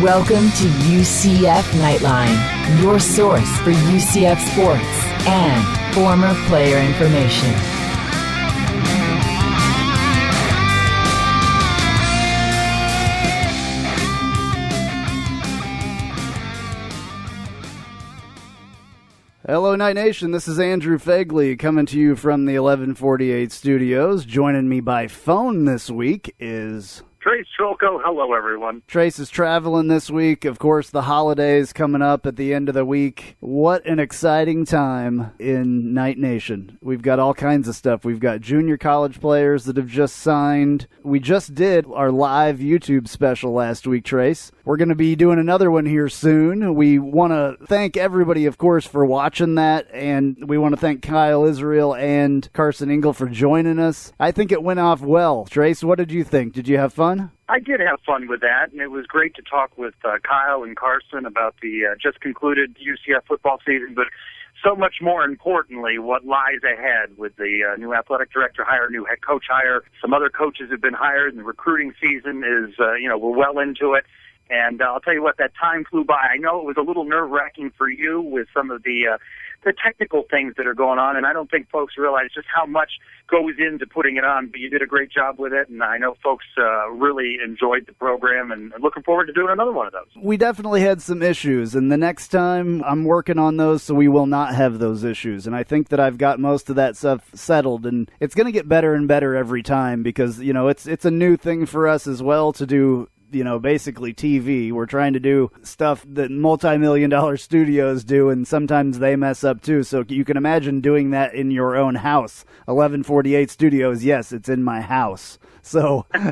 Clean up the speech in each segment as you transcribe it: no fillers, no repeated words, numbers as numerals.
Welcome to UCF Knightline, your source for UCF sports and former player information. Hello, Night Nation. This is Andrew Phegley coming to you from the 1148 studios. Joining me by phone this week is Trylko. Hello, everyone. Trace is traveling this week. Of course, the holidays coming up at the end of the week. What an exciting time in Night Nation. We've got all kinds of stuff. We've got junior college players that have just signed. We just did our live YouTube special last week, Trace. We're going to be doing another one here soon. We want to thank everybody, of course, for watching that, and we want to thank Kyle Israel and Carson Engel for joining us. I think it went off well. Trace, what did you think? Did you have fun? I did have fun with that, and it was great to talk with Kyle and Carson about the just concluded UCF football season, but so much more importantly, what lies ahead with the new athletic director hire, new head coach hire. Some other coaches have been hired, and the recruiting season is, we're well into it. And I'll tell you what, that time flew by. I know it was a little nerve-wracking for you with some of the technical things that are going on, and I don't think folks realize just how much goes into putting it on, but you did a great job with it, and I know folks really enjoyed the program, and looking forward to doing another one of those. We definitely had some issues, and the next time I'm working on those so we will not have those issues, and I think that I've got most of that stuff settled, and it's going to get better and better every time because, it's a new thing for us as well to do, basically TV. We're trying to do stuff that multi-million-dollar studios do, and sometimes they mess up too. So you can imagine doing that in your own house. 1148 Studios, yes, it's in my house. So, and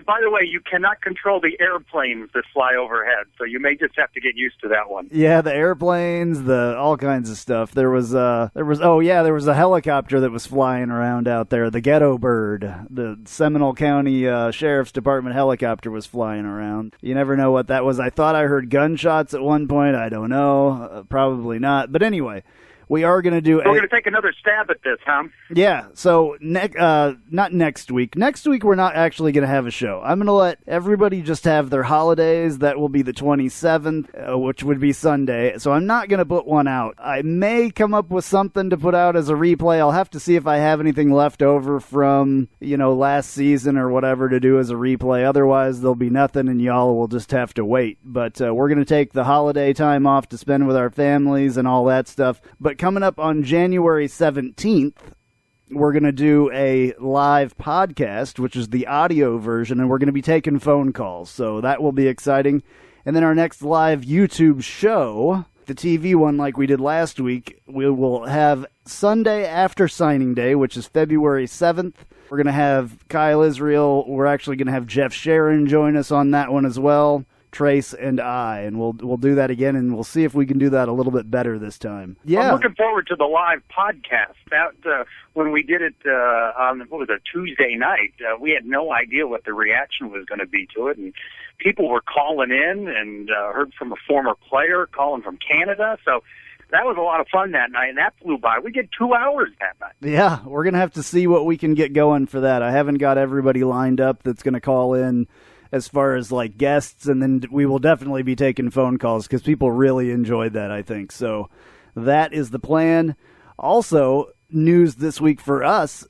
by the way, you cannot control the airplanes that fly overhead, so you may just have to get used to that one. Yeah, the airplanes, all kinds of stuff. There was a helicopter that was flying around out there. The Ghetto Bird, the Seminole County Sheriff's Department helicopter was flying around. You never know what that was. I thought I heard gunshots at one point. I don't know. Probably not. But anyway, we are going to do. We're going to take another stab at this, huh? Yeah. So not next week. Next week we're not actually going to have a show. I'm going to let everybody just have their holidays. That will be the 27th, which would be Sunday. So I'm not going to put one out. I may come up with something to put out as a replay. I'll have to see if I have anything left over from last season or whatever to do as a replay. Otherwise, there'll be nothing, and y'all will just have to wait. But we're going to take the holiday time off to spend with our families and all that stuff. But coming up on January 17th, we're going to do a live podcast, which is the audio version, and we're going to be taking phone calls. So that will be exciting. And then our next live YouTube show, the TV one like we did last week, we will have Sunday after signing day, which is February 7th. We're going to have Kyle Israel. We're actually going to have Jeff Sharon join us on that one as well. Trace and I, and we'll do that again, and we'll see if we can do that a little bit better this time. Yeah, I'm looking forward to the live podcast. That when we did it on Tuesday night, we had no idea what the reaction was going to be to it, and people were calling in, and heard from a former player calling from Canada. So that was a lot of fun that night, and that flew by. We did 2 hours that night. Yeah, we're gonna have to see what we can get going for that. I haven't got everybody lined up that's going to call in as far as like guests, and then we will definitely be taking phone calls because people really enjoyed that, I think. So that is the plan. Also, news this week for us,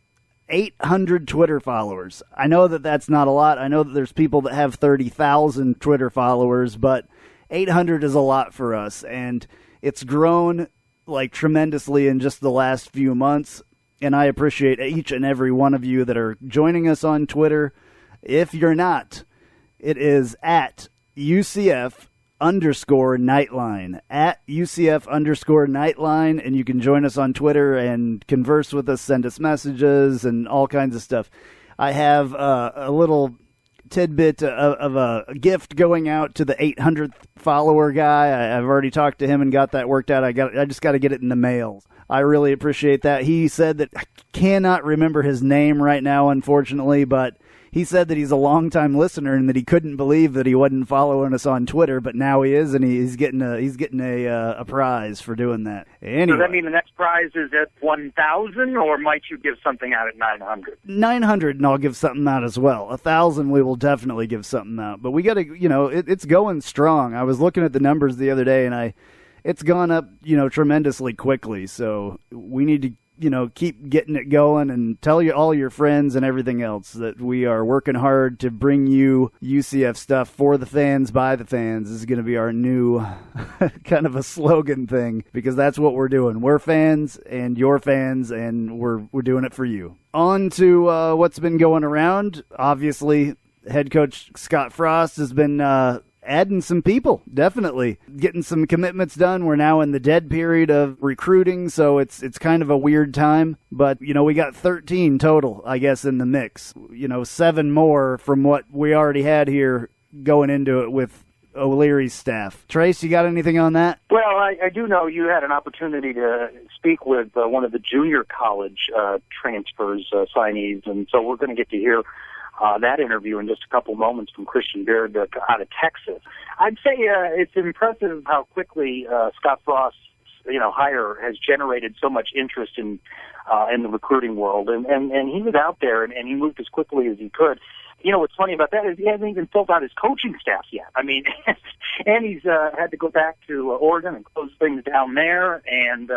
800 Twitter followers. I know that that's not a lot. I know that there's people that have 30,000 Twitter followers, but 800 is a lot for us, and it's grown like tremendously in just the last few months, and I appreciate each and every one of you that are joining us on Twitter. If you're not, it is at UCF_Knightline, at UCF_Knightline, and you can join us on Twitter and converse with us, send us messages, and all kinds of stuff. I have a little tidbit of a gift going out to the 800th follower guy. I've already talked to him and got that worked out. I just got to get it in the mail. I really appreciate that. He said that I cannot remember his name right now, unfortunately, but he said that he's a longtime listener and that he couldn't believe that he wasn't following us on Twitter, but now he is, and he's getting a prize for doing that. Anyway. Does that mean the next prize is at 1,000, or might you give something out at 900? 900, and I'll give something out as well. 1,000, we will definitely give something out. But we got to, it's going strong. I was looking at the numbers the other day, and it's gone up, tremendously quickly. So we need to, keep getting it going and tell all your friends and everything else that we are working hard to bring you UCF stuff for the fans, by the fans. This is going to be our new kind of a slogan thing, because that's what we're doing. We're fans and you're fans, and we're doing it for you. On to what's been going around. Obviously, head coach Scott Frost has been adding some people, definitely getting some commitments done. We're now in the dead period of recruiting, so it's kind of a weird time. But, we got 13 total, I guess, in the mix. 7 more from what we already had here going into it with O'Leary's staff. Trace, you got anything on that? Well, I do know you had an opportunity to speak with one of the junior college transfers, signees, and so we're going to get to hear that interview in just a couple moments from Christian Baird out of Texas. I'd say it's impressive how quickly Scott Frost's hire has generated so much interest in the recruiting world, and he was out there and he moved as quickly as he could. What's funny about that is he hasn't even filled out his coaching staff yet. I mean, and he's had to go back to Oregon and close things down there, and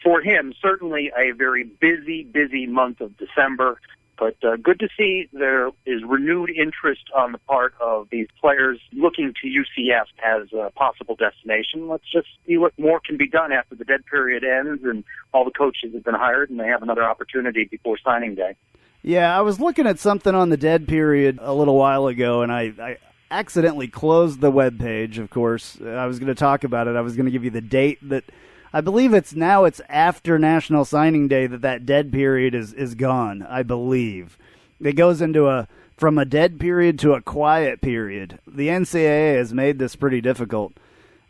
for him, certainly a very busy month of December. But good to see there is renewed interest on the part of these players looking to UCF as a possible destination. Let's just see what more can be done after the dead period ends and all the coaches have been hired and they have another opportunity before signing day. Yeah, I was looking at something on the dead period a little while ago, and I accidentally closed the webpage, of course. I was going to talk about it. I was going to give you the date that I believe it's after National Signing Day that dead period is gone, I believe. It goes into from a dead period to a quiet period. The NCAA has made this pretty difficult.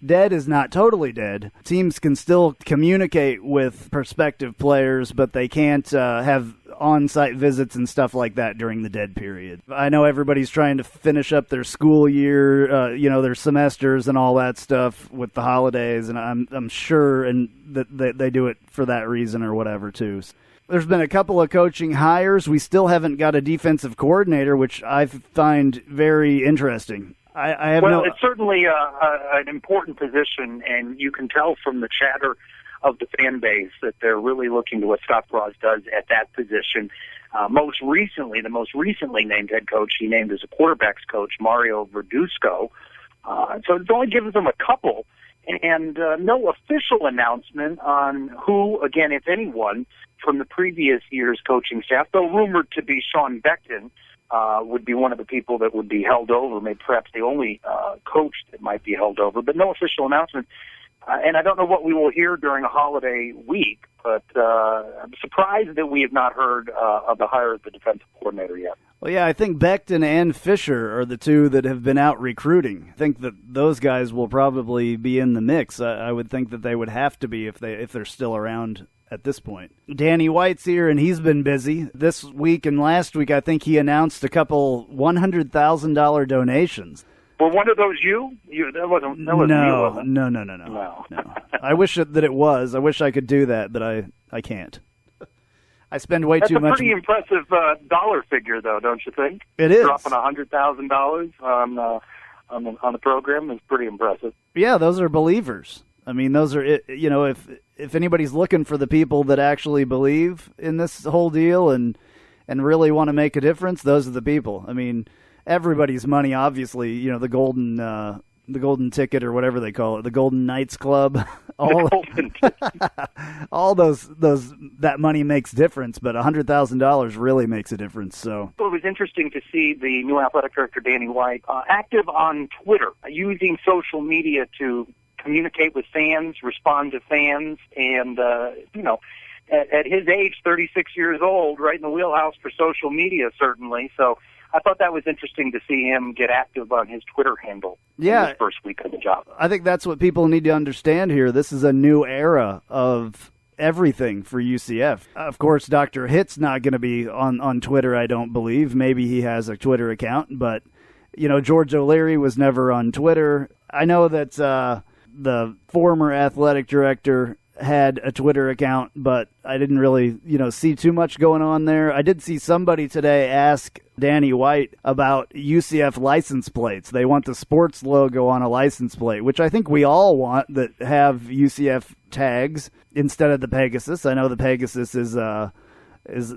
Dead is not totally dead. Teams can still communicate with prospective players, but they can't have on-site visits and stuff like that during the dead period. I know everybody's trying to finish up their school year, their semesters and all that stuff with the holidays, and I'm sure that they do it for that reason or whatever too. There's been a couple of coaching hires. We still haven't got a defensive coordinator, which I find very interesting. It's certainly an important position, and you can tell from the chatter of the fan base that they're really looking to what Scott Frost does at that position. The most recently named head coach he named as a quarterbacks coach, Mario Verduzco. So it only gives them a couple, and no official announcement on who, again, if anyone, from the previous year's coaching staff, though rumored to be Sean Beckton, would be one of the people that would be held over, maybe perhaps the only coach that might be held over, but no official announcement. And I don't know what we will hear during a holiday week, but I'm surprised that we have not heard of the hire of the defensive coordinator yet. Well, yeah, I think Beckton and Fisher are the two that have been out recruiting. I think that those guys will probably be in the mix. I would think that they would have to be if they're still around at this point. Danny White's here, and he's been busy. This week and last week, I think he announced a couple $100,000 donations. Were one of those you? That wasn't you, was it? No. I wish that it was. I wish I could do that, but I can't. I spend way too much. That's a pretty impressive dollar figure, though, don't you think? It is. Dropping $100,000 on the program is pretty impressive. Yeah, those are believers. I mean, those are, if anybody's looking for the people that actually believe in this whole deal and really want to make a difference, those are the people. I mean, everybody's money, obviously, the golden ticket or whatever they call it, the Golden Knights Club, all those that money makes difference, but $100,000 really makes a difference. So it was interesting to see the new athletic director Danny White active on Twitter, using social media to communicate with fans, respond to fans, and at his age, 36 years old, right in the wheelhouse for social media, certainly. So I thought that was interesting to see him get active on his Twitter handle in his first week of the job. I think that's what people need to understand here. This is a new era of everything for UCF. Of course, Dr. Hitt's not going to be on Twitter, I don't believe. Maybe he has a Twitter account, but, George O'Leary was never on Twitter. I know that the former athletic director had a Twitter account, but I didn't really, see too much going on there. I did see somebody today ask Danny White about UCF license plates. They want the sports logo on a license plate, which I think we all want, that have UCF tags instead of the Pegasus. I know the Pegasus is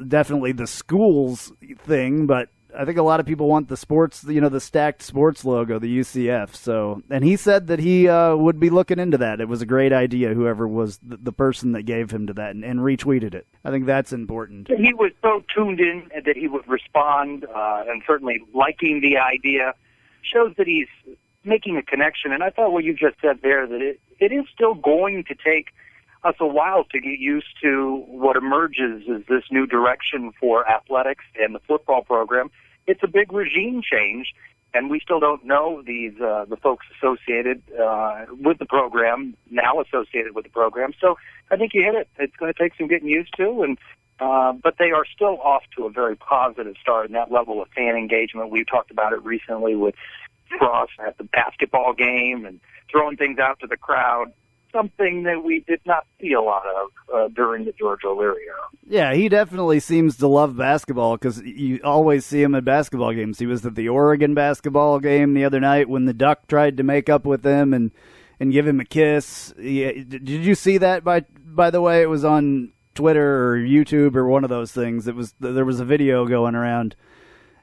definitely the school's thing, but I think a lot of people want the sports, the stacked sports logo, the UCF. So, and he said that he would be looking into that. It was a great idea, whoever was the person that gave him to that, and retweeted it. I think that's important. He was so tuned in that he would respond, and certainly liking the idea shows that he's making a connection. And I thought what you just said there, that it is still going to take us a while to get used to what emerges as this new direction for athletics and the football program. It's a big regime change, and we still don't know the folks associated with the program, now associated with the program. So I think you hit it. It's going to take some getting used to, and but they are still off to a very positive start in that level of fan engagement. We talked about it recently with Frost at the basketball game and throwing things out to the crowd. Something that we did not see a lot of during the George O'Leary era. Yeah, he definitely seems to love basketball, because you always see him at basketball games. He was at the Oregon basketball game the other night when the Duck tried to make up with him and give him a kiss. Did you see that, by the way? It was on Twitter or YouTube or one of those things. There was a video going around.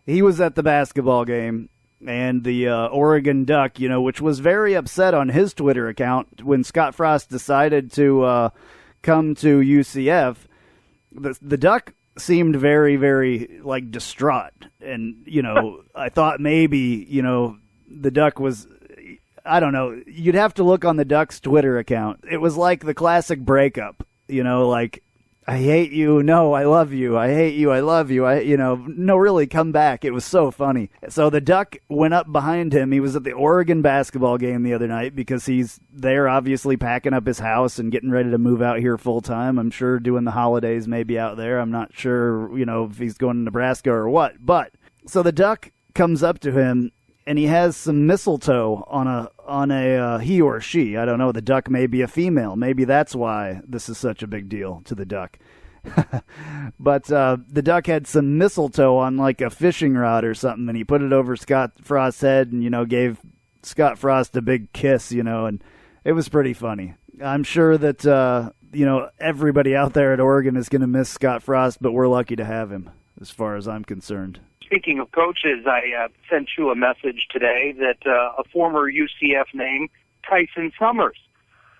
He was at the basketball game, and the Oregon Duck, which was very upset on his Twitter account when Scott Frost decided to come to UCF. The Duck seemed very, very, distraught. And, I thought maybe, the Duck was, I don't know, you'd have to look on the Duck's Twitter account. It was like the classic breakup, I hate you, no, I love you, I hate you, I love you, no, really, come back. It was so funny. So the Duck went up behind him. He was at the Oregon basketball game the other night because he's there obviously packing up his house and getting ready to move out here full time. I'm sure doing the holidays maybe out there. I'm not sure, if he's going to Nebraska or what. But so the Duck comes up to him, and he has some mistletoe on a he or she. I don't know. The Duck may be a female. Maybe that's why this is such a big deal to the Duck. But the Duck had some mistletoe on a fishing rod or something, and he put it over Scott Frost's head and, gave Scott Frost a big kiss, and it was pretty funny. I'm sure that, everybody out there at Oregon is going to miss Scott Frost, but we're lucky to have him as far as I'm concerned. Speaking of coaches, I sent you a message today that a former UCF name, Tyson Summers,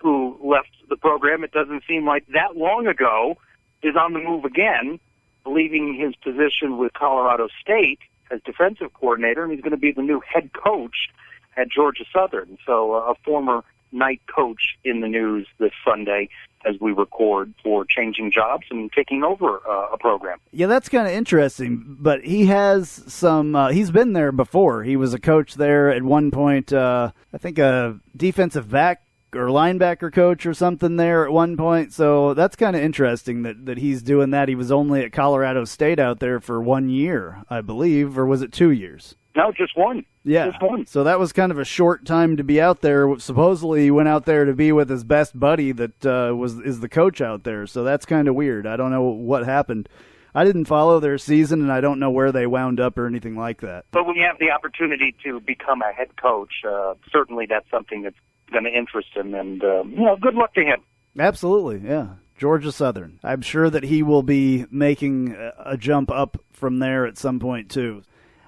who left the program, it doesn't seem like that long ago, is on the move again, leaving his position with Colorado State as defensive coordinator, and he's going to be the new head coach at Georgia Southern. So a former Knight coach in the news this Sunday as we record, for changing jobs and taking over a program. Yeah, that's kind of interesting, but he has some, he's been there before. He was a coach there at one point, I think a defensive back or linebacker coach or something there at one point. So that's kind of interesting that he's doing that. He was only at Colorado State out there for 1 year, I believe, or was it 2 years? No, just one. Yeah. Just one. So that was kind of a short time to be out there. Supposedly he went out there to be with his best buddy that is the coach out there. So that's kind of weird. I don't know what happened. I didn't follow their season, and I don't know where they wound up or anything like that. But when you have the opportunity to become a head coach, certainly that's something that's going to interest him. And, good luck to him. Absolutely, yeah. Georgia Southern. I'm sure that he will be making a jump up from there at some point, too.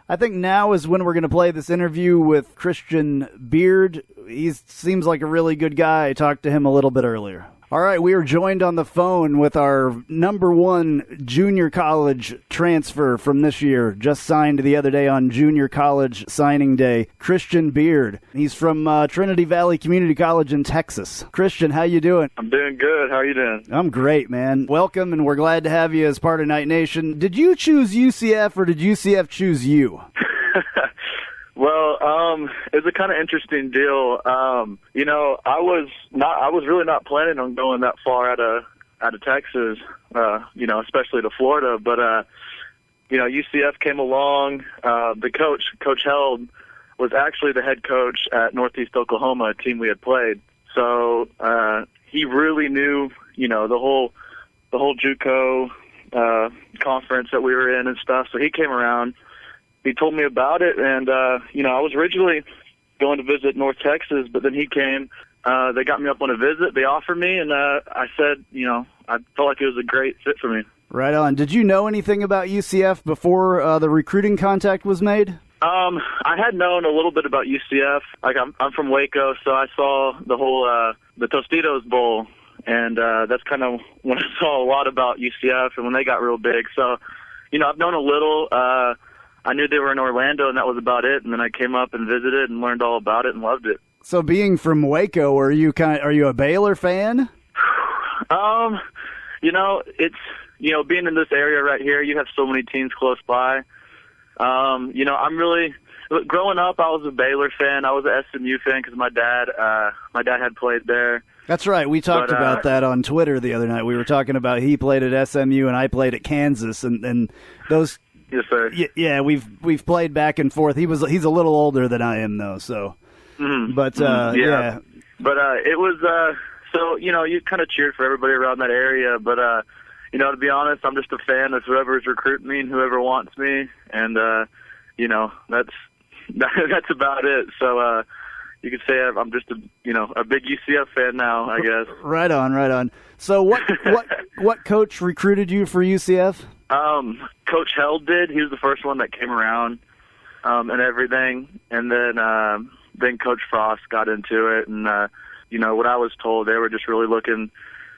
I think now is when we're going to play this interview with Christian Beard. He seems like a really good guy. I talked to him a little bit earlier. All right, we are joined on the phone with our #1 junior college transfer from this year, just signed the other day on junior college signing day, Christian Beard. He's from Trinity Valley Community College in Texas. Christian, how you doing? I'm doing good. How are you doing? I'm great, man. Welcome, and we're glad to have you as part of Knight Nation. Did you choose UCF, or did UCF choose you? Well, it's a kind of interesting deal. I was really not planning on going that far out of out of Texas, especially to Florida. But, UCF came along. The Coach Held, was actually the head coach at Northeast Oklahoma, a team we had played. So he really knew, the whole JUCO conference that we were in and stuff. So he came around. He told me about it, and I was originally going to visit North Texas, but then he came. They got me up on a visit. They offered me, and I said, I felt like it was a great fit for me. Right on. Did you know anything about UCF before the recruiting contact was made? I had known a little bit about UCF. Like I'm from Waco, so I saw the whole the Tostitos Bowl, and that's kind of when I saw a lot about UCF and when they got real big. So, I've known a little. I knew they were in Orlando, and that was about it. And then I came up and visited and learned all about it and loved it. So, being from Waco, are you a Baylor fan? It's being in this area right here. You have so many teams close by. I'm really growing up. I was a Baylor fan. I was an SMU fan because my dad had played there. That's right. We talked about that on Twitter the other night. We were talking about he played at SMU and I played at Kansas, and those. Yes, sir. Yeah, we've played back and forth. He's a little older than I am though, so. Mm-hmm. But yeah. But it was so you kind of cheered for everybody around that area, but to be honest, I'm just a fan of whoever's recruiting me and whoever wants me, and that's about it. So you could say I'm just a big UCF fan now, I guess. Right on. So what coach recruited you for UCF? Coach Held did. He was the first one that came around and everything, and then Coach Frost got into it, and what I was told, they were just really looking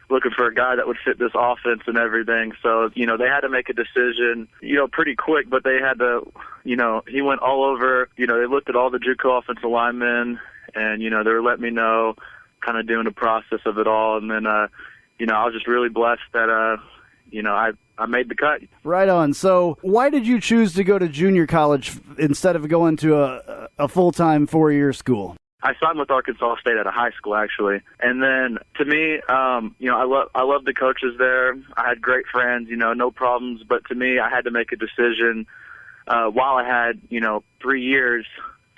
for a guy that would fit this offense and everything. So, they had to make a decision, pretty quick, but they had to, he went all over, they looked at all the JUCO offensive linemen, and, they were letting me know, kind of doing the process of it all. And then, I was just really blessed that, I made the cut. Right on. So why did you choose to go to junior college instead of going to a full-time 4-year school? I signed with Arkansas State at a high school, actually. And then, to me, I love the coaches there. I had great friends, no problems. But to me, I had to make a decision while I had, 3 years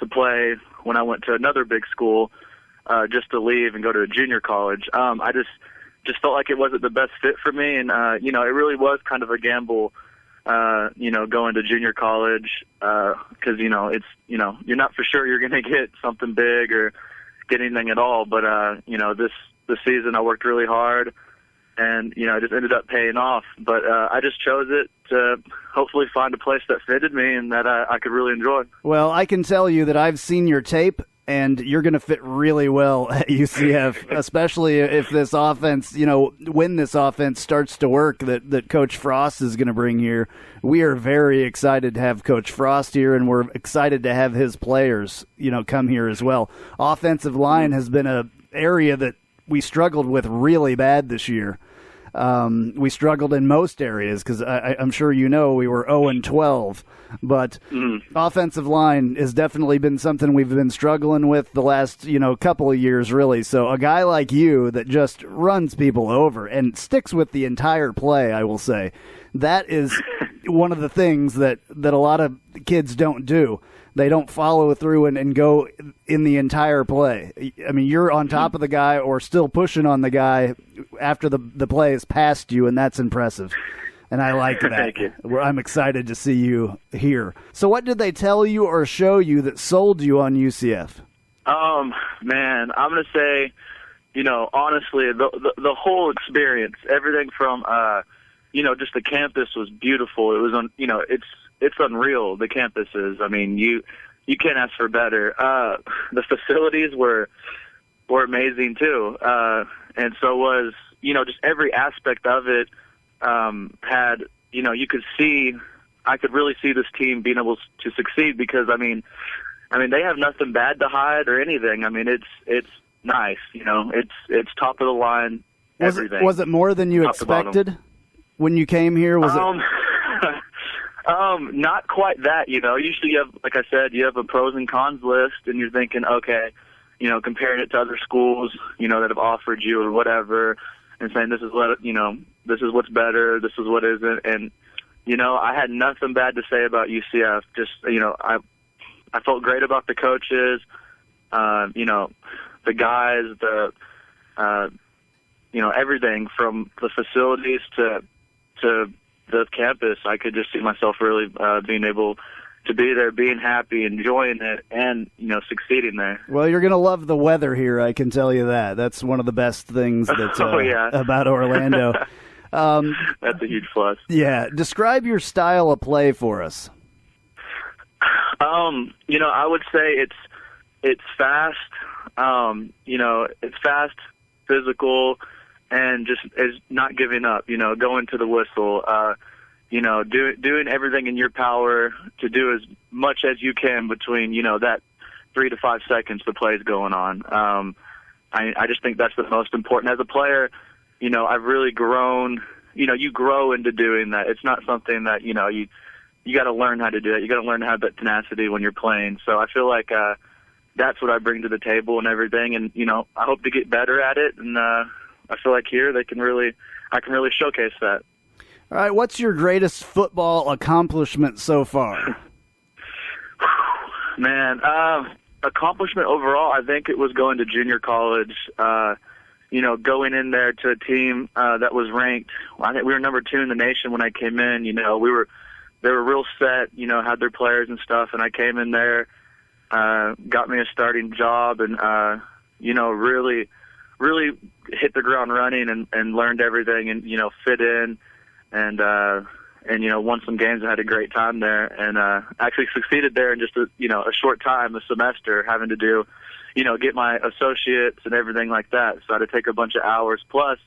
to play when I went to another big school just to leave and go to a junior college. I just felt like it wasn't the best fit for me. And, it really was kind of a gamble, going to junior college, cause, it's, you're not for sure you're going to get something big or get anything at all. But, this season I worked really hard and, it just ended up paying off. But, I just chose it to hopefully find a place that fitted me and that I could really enjoy. Well, I can tell you that I've seen your tape, and you're going to fit really well at UCF, especially if this offense, when this offense starts to work that Coach Frost is going to bring here. We are very excited to have Coach Frost here, and we're excited to have his players, come here as well. Offensive line has been an area that we struggled with really bad this year. We struggled in most areas because I'm sure we were 0-12. But offensive line has definitely been something we've been struggling with the last, couple of years, really. So a guy like you that just runs people over and sticks with the entire play, I will say, that is one of the things that a lot of kids don't do. They don't follow through and go in the entire play. I mean, you're on top of the guy or still pushing on the guy after the play is past you, and that's impressive. And I like that. Thank you. I'm excited to see you here. So what did they tell you or show you that sold you on UCF? Man, I'm going to say, honestly, the whole experience, everything from, just the campus was beautiful. It was it's unreal, the campus is. I mean, you can't ask for better. The facilities were amazing too. And so was, just every aspect of it had, I could really see this team being able to succeed because, I mean, they have nothing bad to hide or anything. I mean, it's nice, it's top of the line, everything. Was it more than you expected when you came here? Was it? Not quite that, Usually you have, like I said, you have a pros and cons list, and you're thinking, okay, comparing it to other schools, that have offered you or whatever. and saying this is what's better, this is what isn't. And, I had nothing bad to say about UCF. Just, I felt great about the coaches, the guys, everything from the facilities to the campus. I could just see myself really being able to be there, being happy, enjoying it, and, succeeding there. Well, you're going to love the weather here, I can tell you that. That's one of the best things that's about Orlando. That's a huge plus. Yeah. Describe your style of play for us. I would say it's fast. It's fast, physical, and just is not giving up. Going to the whistle. Doing everything in your power to do as much as you can between that 3 to 5 seconds the play's going on. I just think that's the most important as a player. I've really grown. You grow into doing that. It's not something that you got to learn how to do it. You got to learn how to have that tenacity when you're playing. So I feel like that's what I bring to the table and everything. And I hope to get better at it. And I feel like here I can really showcase that. All right, what's your greatest football accomplishment so far? Man, accomplishment overall, I think it was going to junior college. Going in there to a team that was ranked. I think we were number 2 in the nation when I came in. They were real set. Had their players and stuff, and I came in there, got me a starting job, and really hit the ground running and learned everything, and fit in. And won some games and had a great time there, and actually succeeded there in just a short time, a semester, having to do, get my associates and everything like that. So I had to take a bunch of hours plus,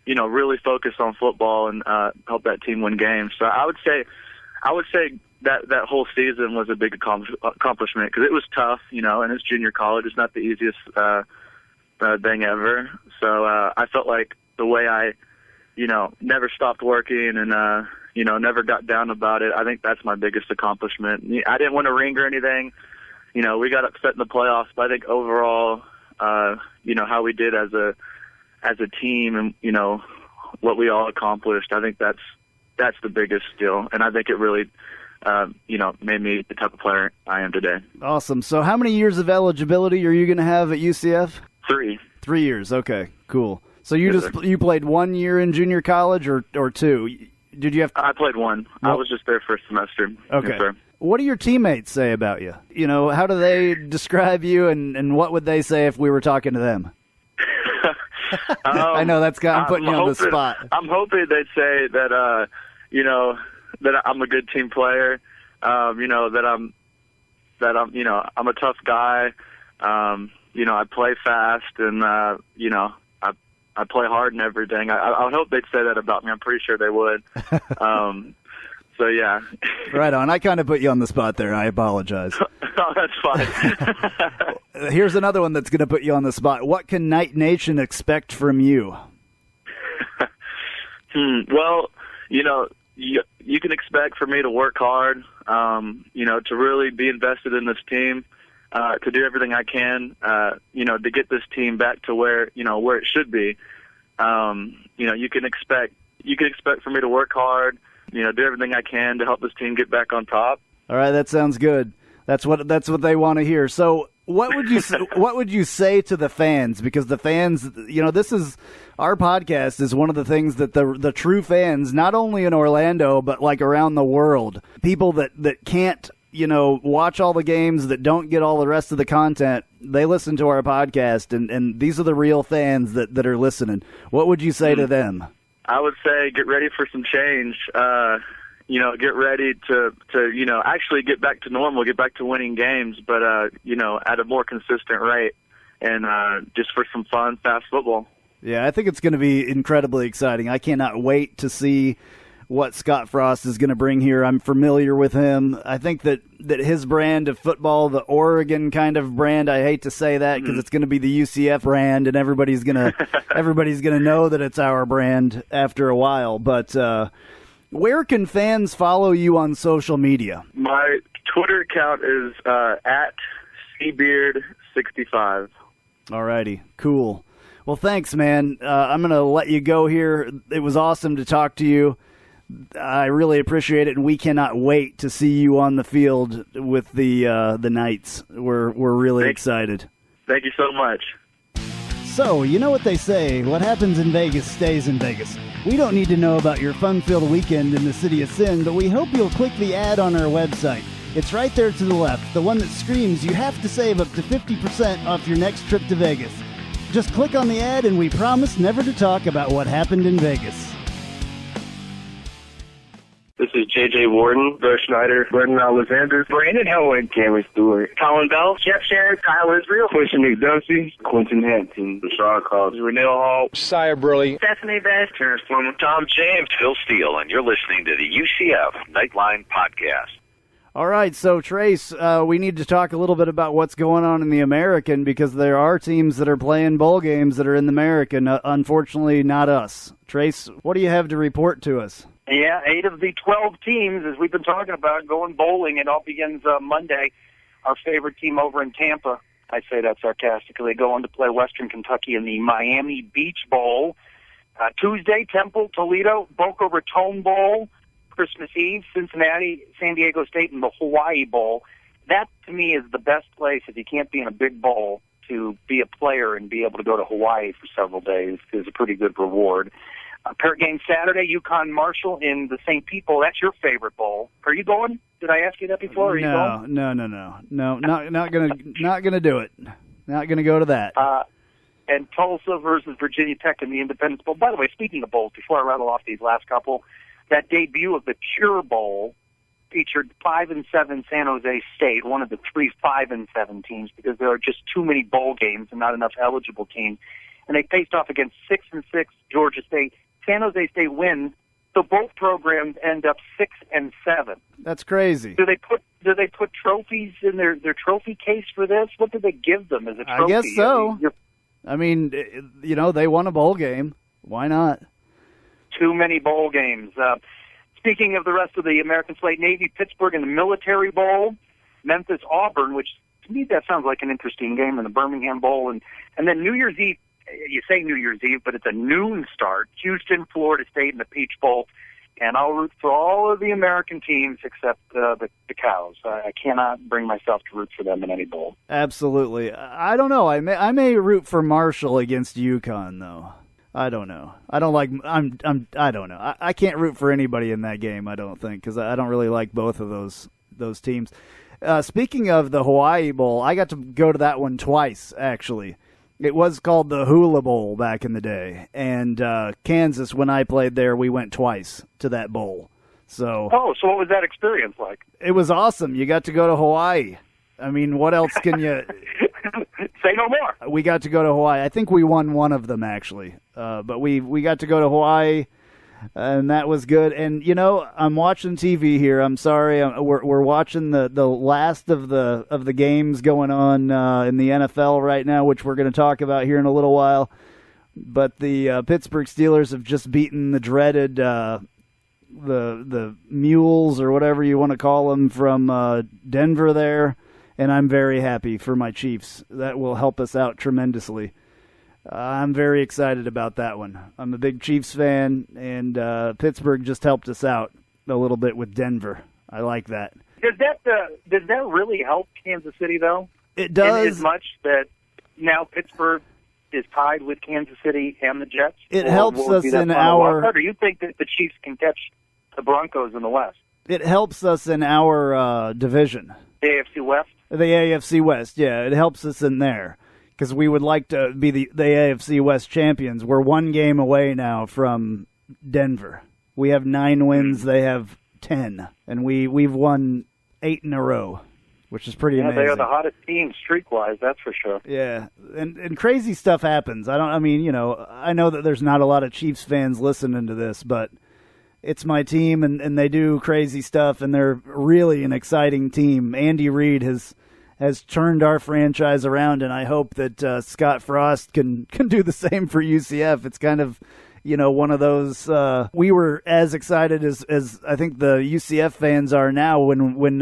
really focus on football and help that team win games. So I would say that whole season was a big accomplishment because it was tough, and it's junior college. It's not the easiest thing ever. So I felt like the way I never stopped working and, never got down about it. I think that's my biggest accomplishment. I didn't win a ring or anything. We got upset in the playoffs, but I think overall, how we did as a team and, what we all accomplished, I think that's the biggest deal. And I think it really, made me the type of player I am today. Awesome. So how many years of eligibility are you going to have at UCF? 3. 3 years. Okay, cool. So you played 1 year in junior college or 2? Did you have? I played 1. I was just there for a semester. Okay. Yes, sir. What do your teammates say about you? How do they describe you, and what would they say if we were talking to them? I know I'm putting you on the spot. I'm hoping they'd say that that I'm a good team player. That I'm a tough guy. I play fast and I play hard and everything. I would hope they'd say that about me. I'm pretty sure they would. So, yeah. Right on. I kind of put you on the spot there. I apologize. Oh, that's fine. Here's another one that's going to put you on the spot. What can Knight Nation expect from you? Well, you can expect for me to work hard, to really be invested in this team, to do everything I can, to get this team back to where it should be. You can expect for me to work hard, do everything I can to help this team get back on top. All right, that sounds good. That's what they want to hear. So, what would you say to the fans? Because the fans, this is our podcast is one of the things that the true fans, not only in Orlando but like around the world, people that can't watch all the games, that don't get all the rest of the content, they listen to our podcast, and these are the real fans that are listening. What would you say to them? I would say get ready for some change. Get ready to actually get back to normal, get back to winning games, but, at a more consistent rate, and just for some fun, fast football. Yeah, I think it's going to be incredibly exciting. I cannot wait to see what Scott Frost is going to bring here. I'm familiar with him. I think that his brand of football, the Oregon kind of brand, I hate to say that because it's going to be the UCF brand, and everybody's going to know that it's our brand after a while. But where can fans follow you on social media? My Twitter account is at cbeard65. All righty, cool. Well, thanks, man. I'm going to let you go here. It was awesome to talk to you. I really appreciate it, and we cannot wait to see you on the field with the Knights. We're really excited. Thank you so much. So, you know what they say, what happens in Vegas stays in Vegas. We don't need to know about your fun-filled weekend in the City of Sin, but we hope you'll click the ad on our website. It's right there to the left, the one that screams you have to save up to 50% off your next trip to Vegas. Just click on the ad and we promise never to talk about what happened in Vegas. This is J.J. Warden, Bert Schneider, Brendan Alexander, Brandon Howard, Cameron Stewart, Colin Bell, Jeff Sherritt, Kyle Israel, Quinton McDuffie, Quentin Hampton, Rashad Cobbs, Renell Hall, Sire Burley, Stephanie Bass, Terrence Plummer, Tom James, Phil Steele, and you're listening to the UCF Knightline Podcast. All right, so Trace, we need to talk a little bit about what's going on in the American because there are teams that are playing bowl games that are in the American. Unfortunately, not us. Trace, what do you have to report to us? Yeah, 8 of the 12 teams, as we've been talking about, going bowling. It all begins Monday. Our favorite team over in Tampa, I say that sarcastically, go on to play Western Kentucky in the Miami Beach Bowl. Tuesday, Temple, Toledo, Boca Raton Bowl. Christmas Eve, Cincinnati, San Diego State, and the Hawaii Bowl. That, to me, is the best place if you can't be in a big bowl to be a player and be able to go to Hawaii for several days is a pretty good reward. Pair game Saturday, UConn Marshall in the St. Pete Bowl. That's your favorite bowl. Are you going? Did I ask you that before? Are you going? No, not gonna do it. Not gonna go to that. And Tulsa versus Virginia Tech in the Independence Bowl. By the way, speaking of bowls, before I rattle off these last couple, that debut of the Cure Bowl featured 5-7 San Jose State, one of the 3 5-7 teams, because there are just too many bowl games and not enough eligible teams. And they faced off against 6-6 Georgia State. San Jose State wins, so both programs end up 6-7. That's crazy. Do they put trophies in their trophy case for this? What do they give them as a trophy? I guess so. I mean, they won a bowl game. Why not? Too many bowl games. Speaking of the rest of the American slate, Navy Pittsburgh in the Military Bowl, Memphis Auburn, which to me that sounds like an interesting game, in the Birmingham Bowl, and then New Year's Eve. You say New Year's Eve, but it's a noon start. Houston, Florida State in the Peach Bowl, and I'll root for all of the American teams except the Cows. I cannot bring myself to root for them in any bowl. Absolutely. I don't know. I may root for Marshall against UConn though. I don't know. I don't like. I don't know. I can't root for anybody in that game. I don't think because I don't really like both of those teams. Speaking of the Hawaii Bowl, I got to go to that one twice actually. It was called the Hula Bowl back in the day, and Kansas, when I played there, we went twice to that bowl. So what was that experience like? It was awesome. You got to go to Hawaii. I mean, what else can you... Say no more. We got to go to Hawaii. I think we won one of them, actually. But we got to go to Hawaii, and that was good. And, I'm watching TV here. I'm sorry. We're watching the last of the games going on in the NFL right now, which we're going to talk about here in a little while. But the Pittsburgh Steelers have just beaten the dreaded the Mules, or whatever you want to call them, from Denver there. And I'm very happy for my Chiefs. That will help us out tremendously. I'm very excited about that one. I'm a big Chiefs fan, and Pittsburgh just helped us out a little bit with Denver. I like that. Does that really help Kansas City, though? It does. In as much that now Pittsburgh is tied with Kansas City and the Jets? It helps us in our... Or do you think that the Chiefs can catch the Broncos in the West? It helps us in our division. The AFC West? The AFC West, yeah. It helps us in there because we would like to be the AFC West champions. We're one game away now from Denver. We have 9 wins. They have 10. And we've won 8 in a row, which is pretty amazing. They are the hottest team streak-wise, that's for sure. Yeah, and crazy stuff happens. I know that there's not a lot of Chiefs fans listening to this, but it's my team, and they do crazy stuff, and they're really an exciting team. Andy Reid has turned our franchise around, and I hope that Scott Frost can do the same for UCF. It's kind of, one of those. We were as excited as I think the UCF fans are now when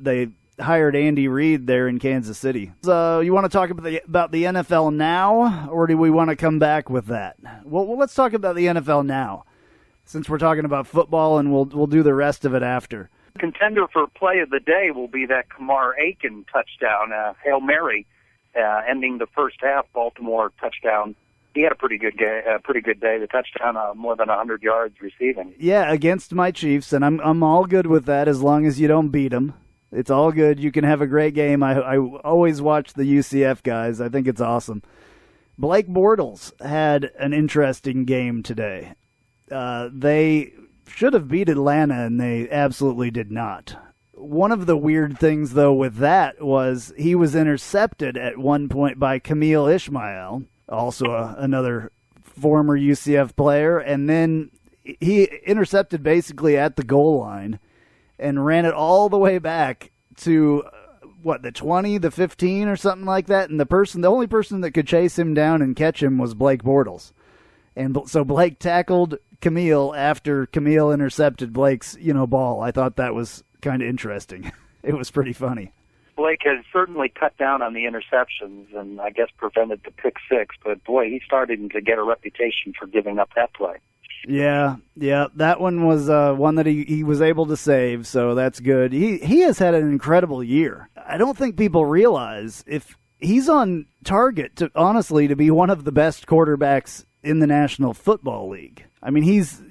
they hired Andy Reid there in Kansas City. So you want to talk about the NFL now, or do we want to come back with that? Well, let's talk about the NFL now, since we're talking about football, and we'll do the rest of it after. Contender for play of the day will be that Kamar Aiken touchdown, Hail Mary, ending the first half Baltimore touchdown. He had a pretty good day. The touchdown, more than 100 yards receiving. Yeah, against my Chiefs, and I'm all good with that as long as you don't beat them. It's all good. You can have a great game. I always watch the UCF guys. I think it's awesome. Blake Bortles had an interesting game today. They should have beat Atlanta, and they absolutely did not. One of the weird things, though, with that was he was intercepted at one point by Camille Ishmael, also another former UCF player, and then he intercepted basically at the goal line and ran it all the way back to, the 20, the 15 or something like that, and the only person that could chase him down and catch him was Blake Bortles. And so Blake tackled Camille after Camille intercepted Blake's, ball. I thought that was kind of interesting. It was pretty funny. Blake has certainly cut down on the interceptions and I guess prevented the pick six, but boy, he's starting to get a reputation for giving up that play. Yeah, that one was one that he was able to save, so that's good. He has had an incredible year. I don't think people realize if he's on target to be one of the best quarterbacks in the National Football League. I mean, he's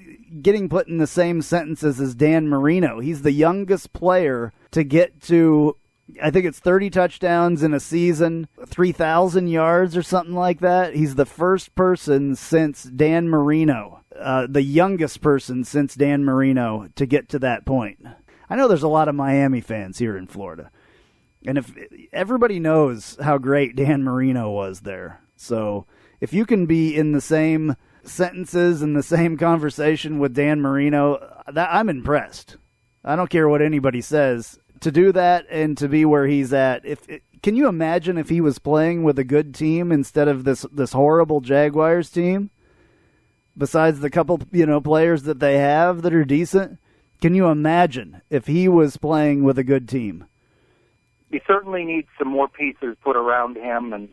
getting put in the same sentences as Dan Marino. He's the youngest player to get to, I think it's 30 touchdowns in a season, 3,000 yards or something like that. He's the first person since Dan Marino, the youngest person since Dan Marino to get to that point. I know there's a lot of Miami fans here in Florida, and if everybody knows how great Dan Marino was there. So if you can be in the same sentences and the same conversation with Dan Marino, I'm impressed. I don't care what anybody says. To do that and to be where he's at, can you imagine if he was playing with a good team instead of this horrible Jaguars team? Besides the couple, players that they have that are decent, can you imagine if he was playing with a good team? He certainly needs some more pieces put around him, and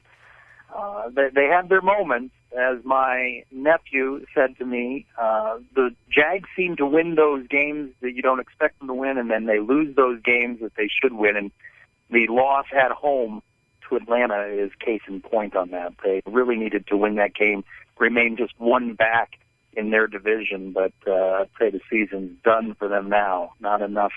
they had their moments. As my nephew said to me, the Jags seem to win those games that you don't expect them to win, and then they lose those games that they should win. And the loss at home to Atlanta is case in point on that. They really needed to win that game, remain just one back in their division, but I'd say the season's done for them now. Not enough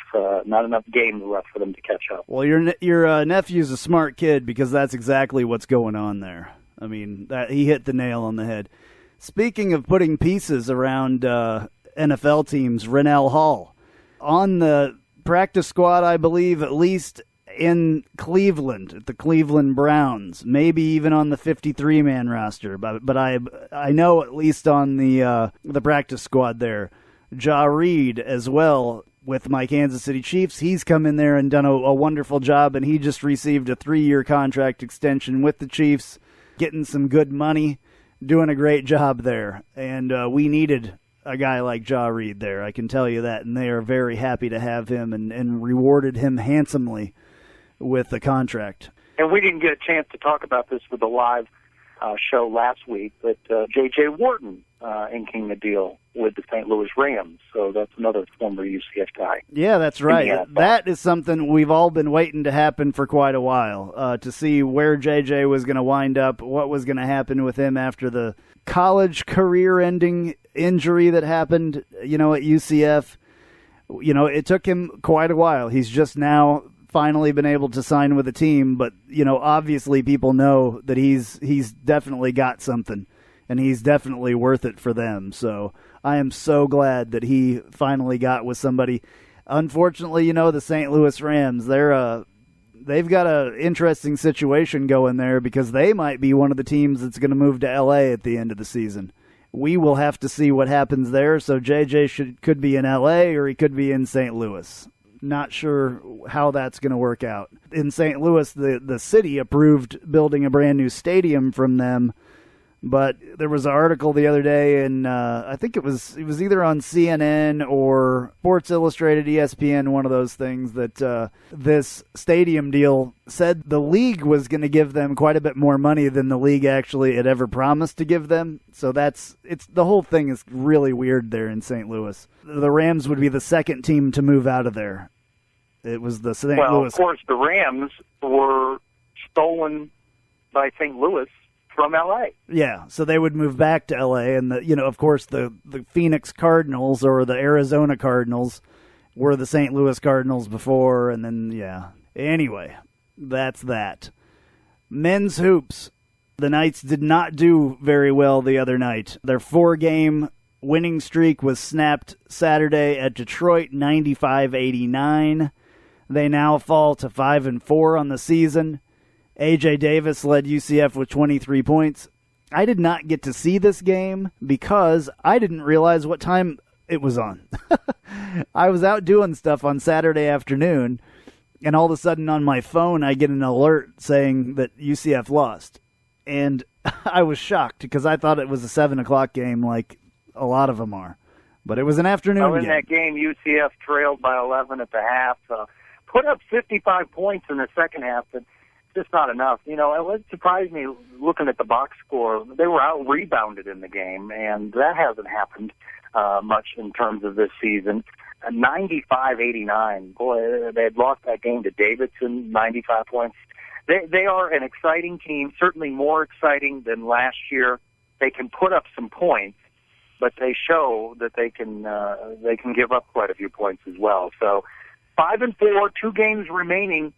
games left for them to catch up. Well, your nephew's a smart kid because that's exactly what's going on there. I mean, he hit the nail on the head. Speaking of putting pieces around NFL teams, Rennell Hall on the practice squad, I believe, at least in Cleveland, at the Cleveland Browns, maybe even on the 53-man roster. But I know at least on the practice squad there. Ja Reed as well with my Kansas City Chiefs. He's come in there and done a wonderful job, and he just received a 3-year contract extension with the Chiefs, getting some good money, doing a great job there. And we needed a guy like Ja Reed there, I can tell you that, and they are very happy to have him and rewarded him handsomely with the contract. And we didn't get a chance to talk about this with the live show last week, but J.J. Wharton inking the deal with the St. Louis Rams, so that's another former UCF guy. Yeah, that's right. That is something we've all been waiting to happen for quite a while, to see where J.J. was going to wind up, what was going to happen with him after the college career-ending injury that happened, at UCF. It took him quite a while. He's just now finally been able to sign with a team, but obviously people know that he's definitely got something, and he's definitely worth it for them. So I am so glad that he finally got with somebody. Unfortunately, the St. Louis Rams, they've got an interesting situation going there because they might be one of the teams that's going to move to LA at the end of the season. We will have to see what happens there. So JJ could be in LA or he could be in St. Louis. Not sure how that's going to work out. In St. Louis, the city approved building a brand new stadium from them But there was an article the other day, and I think it was either on CNN or Sports Illustrated, ESPN, one of those things, that this stadium deal said the league was going to give them quite a bit more money than the league actually had ever promised to give them. So the whole thing is really weird there in St. Louis. The Rams would be the second team to move out of there. It was the St. Louis. Well, of course, the Rams were stolen by St. Louis from L.A. Yeah, so they would move back to L.A. and of course, the Phoenix Cardinals or the Arizona Cardinals were the St. Louis Cardinals before, and then yeah. Anyway, that's that. Men's hoops. The Knights did not do very well the other night. Their 4-game winning streak was snapped Saturday at Detroit, 95-89. They now fall to 5-4 on the season. A.J. Davis led UCF with 23 points. I did not get to see this game because I didn't realize what time it was on. I was out doing stuff on Saturday afternoon, and all of a sudden on my phone I get an alert saying that UCF lost. And I was shocked because I thought it was a 7 o'clock game like a lot of them are. But it was an afternoon game. In that game, UCF trailed by 11 at the half, put up 55 points in the second half, but just not enough. It surprised me looking at the box score. They were out-rebounded in the game, and that hasn't happened much in terms of this season. 95-89. Boy, they had lost that game to Davidson, 95 points. They are an exciting team, certainly more exciting than last year. They can put up some points, but they show that they can give up quite a few points as well. So 5-4, 2 games remaining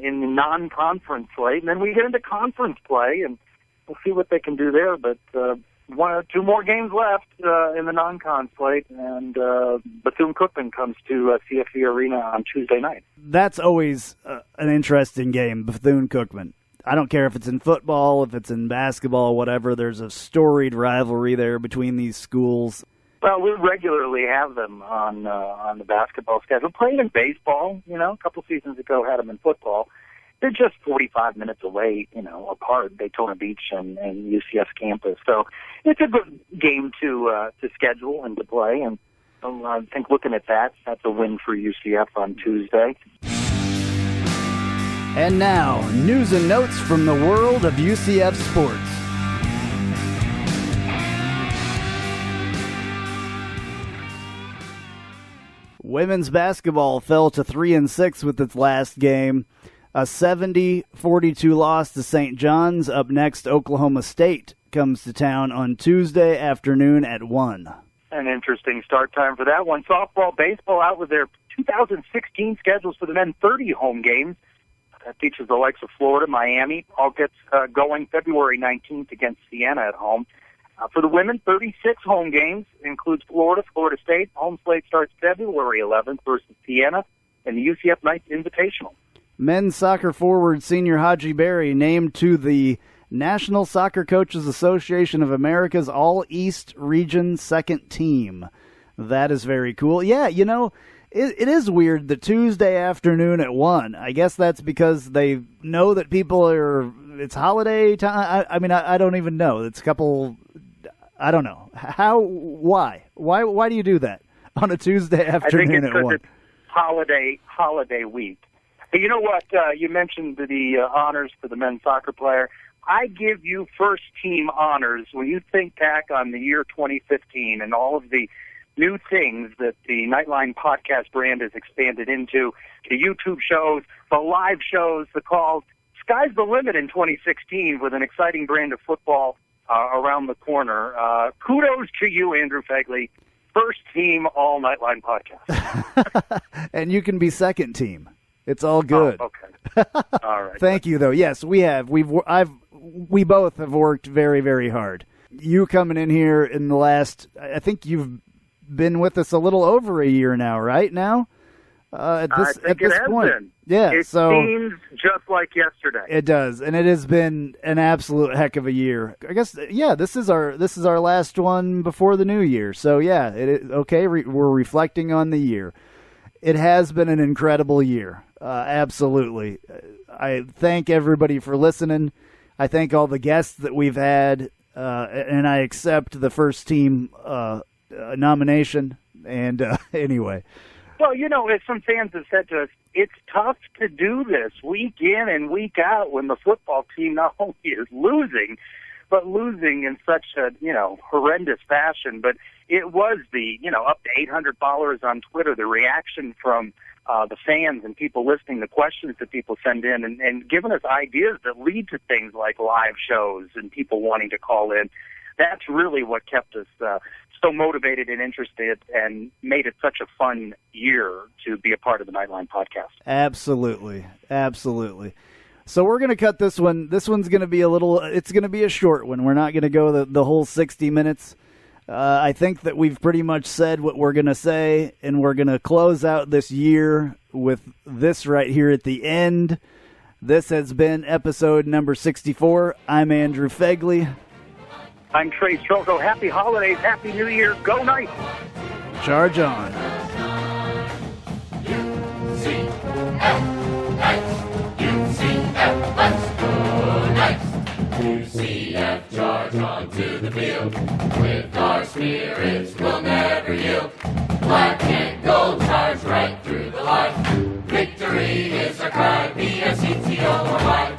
in the non-conference slate, and then we get into conference play, and we'll see what they can do there. But 1 or 2 more games left in the non-con slate, and Bethune-Cookman comes to CFE Arena on Tuesday night. That's always an interesting game, Bethune-Cookman. I don't care if it's in football, if it's in basketball, whatever. There's a storied rivalry there between these schools. Well, we regularly have them on the basketball schedule. Playing in baseball, a couple seasons ago had them in football. They're just 45 minutes away, apart, Daytona Beach and UCF's campus. So it's a good game to schedule and to play. And I think looking at that, that's a win for UCF on Tuesday. And now, news and notes from the world of UCF sports. Women's basketball fell to 3-6 with its last game. A 70-42 loss to St. John's. Up next, Oklahoma State comes to town on Tuesday afternoon at 1. An interesting start time for that one. Softball, baseball out with their 2016 schedules for the men, 30 home games. That features the likes of Florida, Miami. All gets going February 19th against Siena at home. For the women, 36 home games, includes Florida, Florida State. Home slate starts February 11th versus Siena and the UCF Knights Invitational. Men's soccer forward Senior Haji Berry named to the National Soccer Coaches Association of America's All-East Region second team. That is very cool. Yeah, it is weird, the Tuesday afternoon at 1. I guess that's because they know that it's holiday time. I don't even know. It's a couple... I don't know. Why do you do that on a Tuesday afternoon at 1? I think it's because it's holiday week. Hey, you know what? You mentioned the honors for the men's soccer player. I give you first-team honors when you think back on the year 2015 and all of the new things that the Knightline podcast brand has expanded into, the YouTube shows, the live shows, the calls. Sky's the limit in 2016 with an exciting brand of football around the corner. Kudos to you, Andrew Phegley. First team all Knightline podcast. And you can be second team. It's all good. Oh, okay. All right. Thank you, though. Yes, we have. We both have worked very, very hard. You coming in here in the last, I think you've been with us a little over a year now, right? Now? At this point. Been. Yeah, it seems just like yesterday. It does, and it has been an absolute heck of a year. I guess, yeah, this is our last one before the new year. So yeah, we're reflecting on the year. It has been an incredible year, absolutely. I thank everybody for listening. I thank all the guests that we've had. and I accept the first team nomination. And anyway. Well, as some fans have said to us, it's tough to do this week in and week out when the football team not only is losing, but losing in such a, horrendous fashion. But it was the, up to 800 followers on Twitter, the reaction from the fans and people listening, the questions that people send in and giving us ideas that lead to things like live shows and people wanting to call in. That's really what kept us so motivated and interested and made it such a fun year to be a part of the Knightline podcast. Absolutely. Absolutely. So we're going to cut this one. This one's going to be it's going to be a short one. We're not going to go the whole 60 minutes. I think that we've pretty much said what we're going to say, and we're going to close out this year with this right here at the end. This has been episode number 64. I'm Andrew Phegley. I'm Trylko. Happy holidays, happy New Year. Go Knights! Charge on. UCF, charge on to the field. With our spirits, we'll never yield. Black and gold, charge right through the line. Victory is our cry. B-S-E-T-O-R-Y.